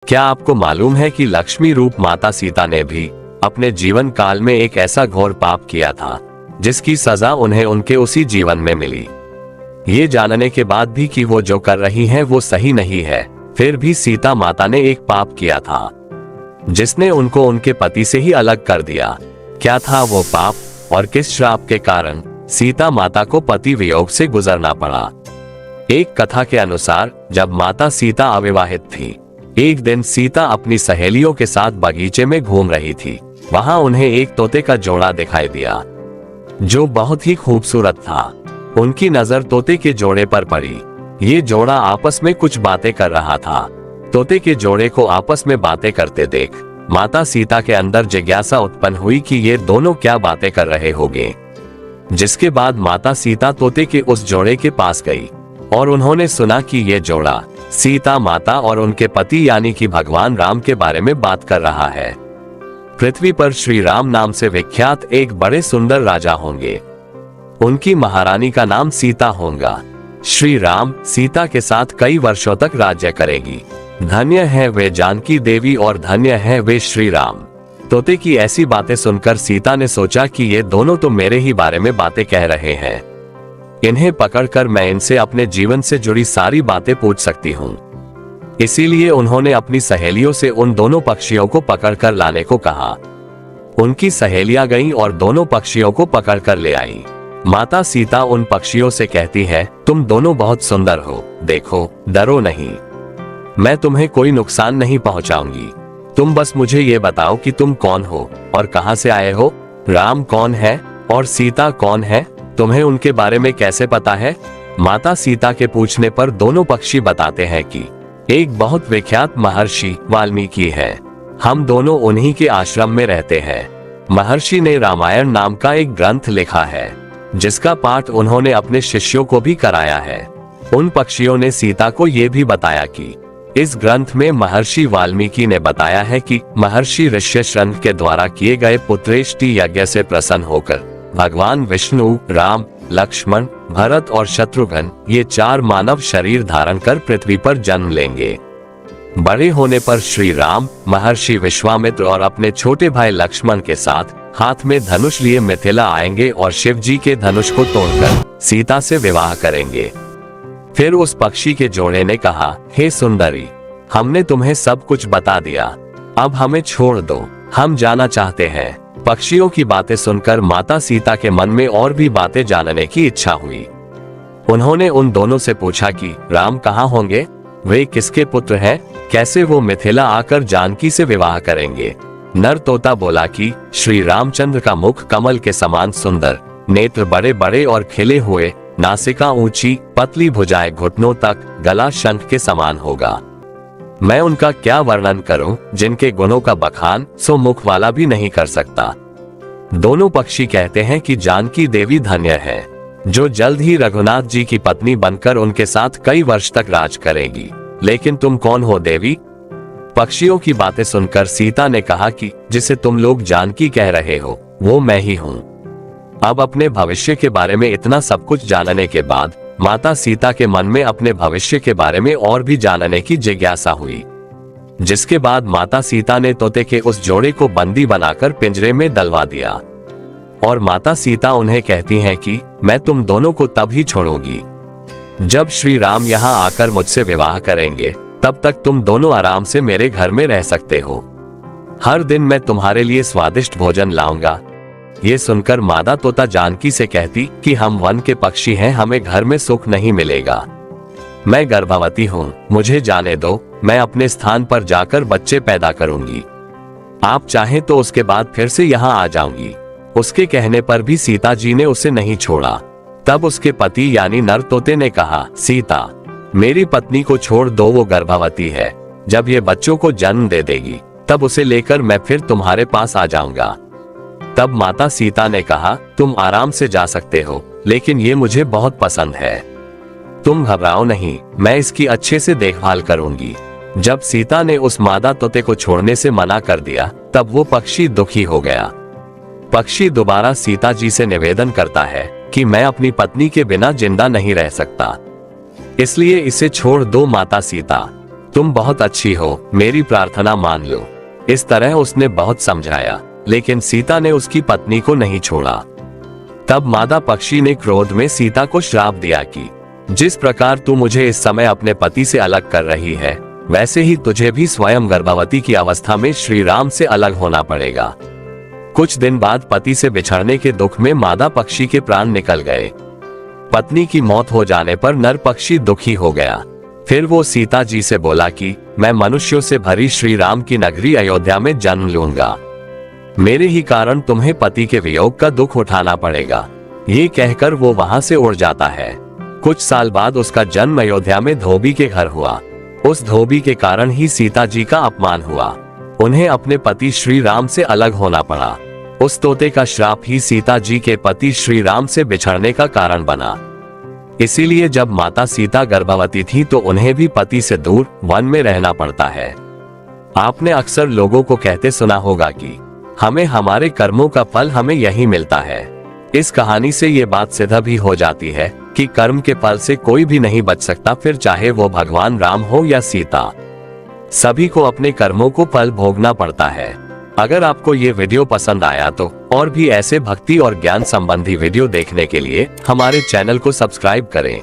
क्या आपको मालूम है कि लक्ष्मी रूप माता सीता ने भी अपने जीवन काल में एक ऐसा घोर पाप किया था जिसकी सजा उन्हें उनके उसी जीवन में मिली। ये जानने के बाद भी कि वो जो कर रही हैं वो सही नहीं है, फिर भी सीता माता ने एक पाप किया था जिसने उनको उनके पति से ही अलग कर दिया। क्या था वो पाप और किस श्राप के कारण सीता माता को पति वियोग से गुजरना पड़ा? एक कथा के अनुसार जब माता सीता अविवाहित थी, एक दिन सीता अपनी सहेलियों के साथ बगीचे में घूम रही थी। वहां उन्हें एक तोते का जोड़ा दिखाई दिया जो बहुत ही खूबसूरत था। उनकी नजर तोते के जोड़े पर पड़ी। ये जोड़ा आपस में कुछ बातें कर रहा था। तोते के जोड़े को आपस में बातें करते देख माता सीता के अंदर जिज्ञासा उत्पन्न हुई कि ये दोनों क्या बातें कर रहे होंगे। जिसके बाद माता सीता तोते के उस जोड़े के पास गई और उन्होंने सुना कि ये जोड़ा सीता माता और उनके पति यानी कि भगवान राम के बारे में बात कर रहा है। पृथ्वी पर श्री राम नाम से विख्यात एक बड़े सुंदर राजा होंगे। उनकी महारानी का नाम सीता होगा। श्री राम सीता के साथ कई वर्षों तक राज्य करेगी। धन्य है वे जानकी देवी और धन्य है वे श्री राम। तोते की ऐसी बातें सुनकर सीता ने सोचा कि ये दोनों तो मेरे ही बारे में बातें कह रहे हैं। इन्हें पकड़कर मैं इनसे अपने जीवन से जुड़ी सारी बातें पूछ सकती हूँ। इसीलिए उन्होंने अपनी सहेलियों से उन दोनों पक्षियों को पकड़कर लाने को कहा। उनकी सहेलियां गईं और दोनों पक्षियों को पकड़कर ले आई। माता सीता उन पक्षियों से कहती है, तुम दोनों बहुत सुंदर हो, देखो, डरो नहीं, मैं तुम्हें कोई नुकसान नहीं पहुंचाऊंगी। तुम बस मुझे ये बताओ कि तुम कौन हो और कहां से आए हो। राम कौन है और सीता कौन है, तुम्हें उनके बारे में कैसे पता है? माता सीता के पूछने पर दोनों पक्षी बताते हैं कि एक बहुत विख्यात महर्षि वाल्मीकि है। हम दोनों उन्हीं के आश्रम में रहते हैं। महर्षि ने रामायण नाम का एक ग्रंथ लिखा है जिसका पाठ उन्होंने अपने शिष्यों को भी कराया है। उन पक्षियों ने सीता को ये भी बताया कि इस ग्रंथ में महर्षि वाल्मीकि ने बताया है कि महर्षि ऋष्यशृंग के द्वारा किए गए पुत्रेष्टि यज्ञ से प्रसन्न होकर भगवान विष्णु, राम, लक्ष्मण, भरत और शत्रुघ्न ये 4 मानव शरीर धारण कर पृथ्वी पर जन्म लेंगे। बड़े होने पर श्री राम महर्षि विश्वामित्र और अपने छोटे भाई लक्ष्मण के साथ हाथ में धनुष लिए मिथिला आएंगे और शिव जी के धनुष को तोड़कर सीता से विवाह करेंगे। फिर उस पक्षी के जोड़े ने कहा, हे सुंदरी, हमने तुम्हें सब कुछ बता दिया, अब हमें छोड़ दो, हम जाना चाहते हैं। पक्षियों की बातें सुनकर माता सीता के मन में और भी बातें जानने की इच्छा हुई। उन्होंने उन दोनों से पूछा कि राम कहाँ होंगे, वे किसके पुत्र हैं, कैसे वो मिथिला आकर जानकी से विवाह करेंगे। नर तोता बोला कि श्री रामचंद्र का मुख कमल के समान सुंदर, नेत्र बड़े बड़े और खिले हुए, नासिका ऊंची, पतली भुजाएं घुटनों तक, गला शंख के समान होगा। मैं उनका क्या वर्णन करूं, जिनके गुणों का बखान सो मुख वाला भी नहीं कर सकता। दोनों पक्षी कहते हैं कि जानकी देवी धन्य है जो जल्द ही रघुनाथ जी की पत्नी बनकर उनके साथ कई वर्ष तक राज करेगी। लेकिन तुम कौन हो देवी? पक्षियों की बातें सुनकर सीता ने कहा कि जिसे तुम लोग जानकी कह रहे हो वो मैं ही हूँ। अब अपने भविष्य के बारे में इतना सब कुछ जानने के बाद माता सीता के मन में अपने भविष्य के बारे में और भी जानने की जिज्ञासा हुई। जिसके बाद माता सीता ने तोते के उस जोड़े को बंदी बनाकर पिंजरे में डलवा दिया और माता सीता उन्हें कहती हैं कि मैं तुम दोनों को तब ही छोड़ूंगी जब श्री राम यहाँ आकर मुझसे विवाह करेंगे। तब तक तुम दोनों आराम से मेरे घर में रह सकते हो। हर दिन मैं तुम्हारे लिए स्वादिष्ट भोजन लाऊंगा। ये सुनकर मादा तोता जानकी से कहती कि हम वन के पक्षी हैं, हमें घर में सुख नहीं मिलेगा। मैं गर्भवती हूँ, मुझे जाने दो, मैं अपने स्थान पर जाकर बच्चे पैदा करूंगी। आप चाहें तो उसके बाद फिर से यहाँ आ जाऊंगी। उसके कहने पर भी सीता जी ने उसे नहीं छोड़ा। तब उसके पति यानी नर तोते ने कहा, सीता, मेरी पत्नी को छोड़ दो, वो गर्भवती है। जब ये बच्चों को जन्म दे देगी तब उसे लेकर मैं फिर तुम्हारे पास आ जाऊंगा। तब माता सीता ने कहा, तुम आराम से जा सकते हो, लेकिन ये मुझे बहुत पसंद है। तुम घबराओ नहीं, मैं इसकी अच्छे से देखभाल करूंगी। जब सीता ने उस मादा तोते को छोड़ने से मना कर दिया तब वो पक्षी दुखी हो गया। पक्षी दोबारा सीता जी से निवेदन करता है कि मैं अपनी पत्नी के बिना जिंदा नहीं रह सकता, इसलिए इसे छोड़ दो माता सीता। तुम बहुत अच्छी हो, मेरी प्रार्थना मान लो। इस तरह उसने बहुत समझाया, लेकिन सीता ने उसकी पत्नी को नहीं छोड़ा। तब मादा पक्षी ने क्रोध में सीता को श्राप दिया कि जिस प्रकार तू मुझे इस समय अपने पति से अलग कर रही है, वैसे ही तुझे भी स्वयं गर्भवती की अवस्था में श्री राम से अलग होना पड़ेगा। कुछ दिन बाद पति से बिछड़ने के दुख में मादा पक्षी के प्राण निकल गए। पत्नी की मौत हो जाने पर नर पक्षी दुखी हो गया। फिर वो सीता जी से बोला कि मैं मनुष्यों से भरी श्री राम की नगरी अयोध्या में जन्म लूंगा। मेरे ही कारण तुम्हें पति के वियोग का दुख उठाना पड़ेगा। ये कहकर वो वहां से उड़ जाता है। कुछ साल बाद उसका जन्म अयोध्या में धोबी के घर हुआ। उस धोबी के कारण ही सीता जी का अपमान हुआ। उन्हें अपने पति श्री राम से अलग होना पड़ा। उस तोते का श्राप ही सीता जी के पति श्री राम से बिछड़ने का कारण बना। इसीलिए जब माता सीता गर्भवती थी तो उन्हें भी पति से दूर वन में रहना पड़ता है। आपने अक्सर लोगों को कहते सुना होगा कि हमें हमारे कर्मों का फल हमें यही मिलता है। इस कहानी से ये बात सिद्ध भी हो जाती है कि कर्म के फल से कोई भी नहीं बच सकता, फिर चाहे वो भगवान राम हो या सीता। सभी को अपने कर्मों को फल भोगना पड़ता है। अगर आपको ये वीडियो पसंद आया तो और भी ऐसे भक्ति और ज्ञान संबंधी वीडियो देखने के लिए हमारे चैनल को सब्सक्राइब करें।